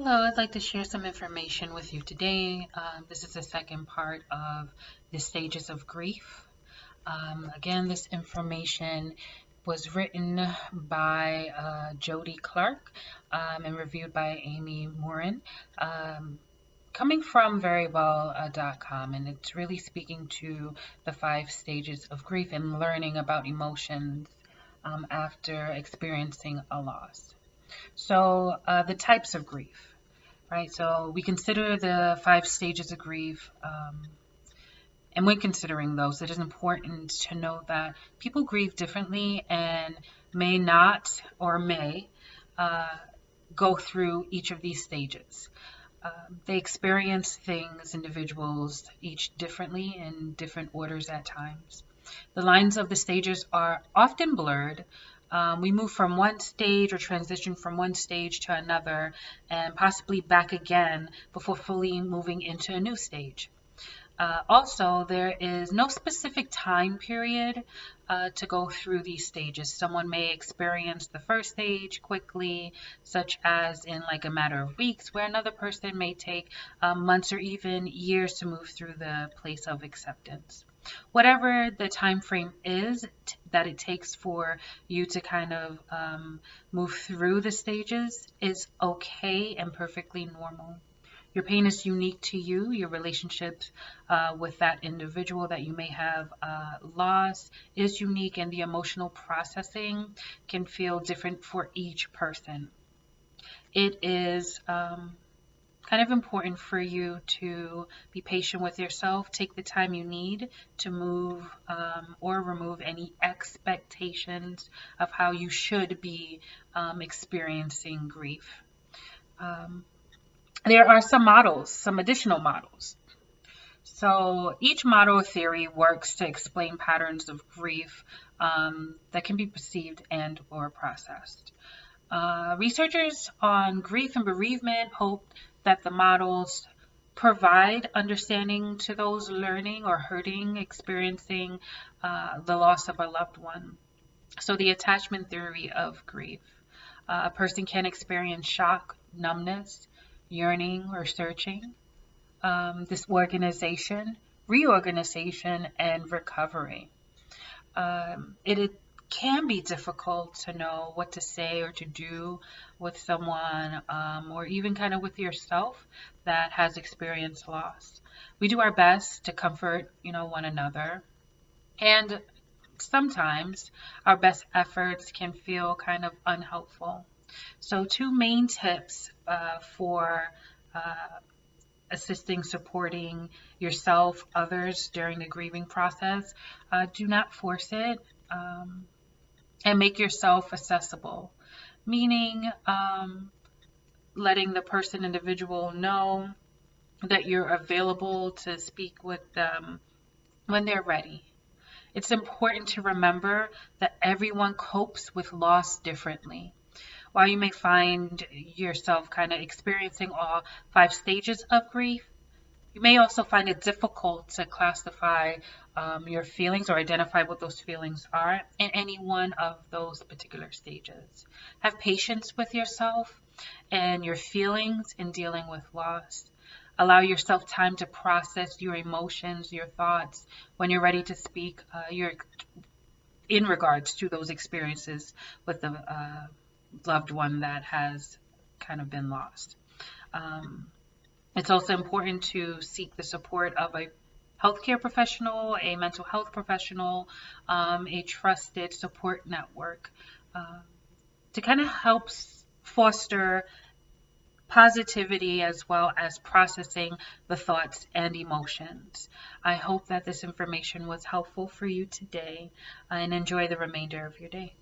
Hello, I'd like to share some information with you today. This is the second part of the stages of grief. Again, this information was written by Jody Clark and reviewed by Amy Morin, coming from verywell.com, and it's really speaking to the 5 stages of grief and learning about emotions after experiencing a loss. So, the types of grief. Right, so we consider the 5 stages of grief, and when considering those, it is important to know that people grieve differently and may not or may uh, go through each of these stages. They experience things, individuals, each differently in different orders at times. The lines of the stages are often blurred. We move from one stage or transition from one stage to another and possibly back again before fully moving into a new stage. Also, there is no specific time period to go through these stages. Someone may experience the first stage quickly, such as in like a matter of weeks, where another person may take months or even years to move through the place of acceptance. Whatever the time frame is that it takes for you to kind of move through the stages is okay and perfectly normal. Your pain is unique to you. Your relationships with that individual that you may have lost is unique, and the emotional processing can feel different for each person. It is kind of important for you to be patient with yourself. Take the time you need to move or remove any expectations of how you should be experiencing grief. Um, there are some additional models. So each model of theory works to explain patterns of grief that can be perceived and or processed. Researchers on grief and bereavement hope that the models provide understanding to those learning or hurting, experiencing the loss of a loved one. So the attachment theory of grief. A person can experience shock, numbness, yearning, or searching, disorganization, reorganization, and recovery. It can be difficult to know what to say or to do with someone, or even kind of with yourself that has experienced loss. We do our best to comfort, one another, and sometimes our best efforts can feel kind of unhelpful. So, 2 main tips for assisting, supporting yourself, others during the grieving process. Do not force it, and make yourself accessible, meaning letting the person, individual, know that you're available to speak with them when they're ready. It's important to remember that everyone copes with loss differently. While you may find yourself kind of experiencing all 5 stages of grief, you may also find it difficult to classify your feelings or identify what those feelings are in any one of those particular stages. Have patience with yourself and your feelings in dealing with loss. Allow yourself time to process your emotions, your thoughts. When you're ready to speak, in regards to those experiences with the loved one that has kind of been lost. It's also important to seek the support of a healthcare professional, a mental health professional, a trusted support network to kind of help foster positivity as well as processing the thoughts and emotions. I hope that this information was helpful for you today, and enjoy the remainder of your day.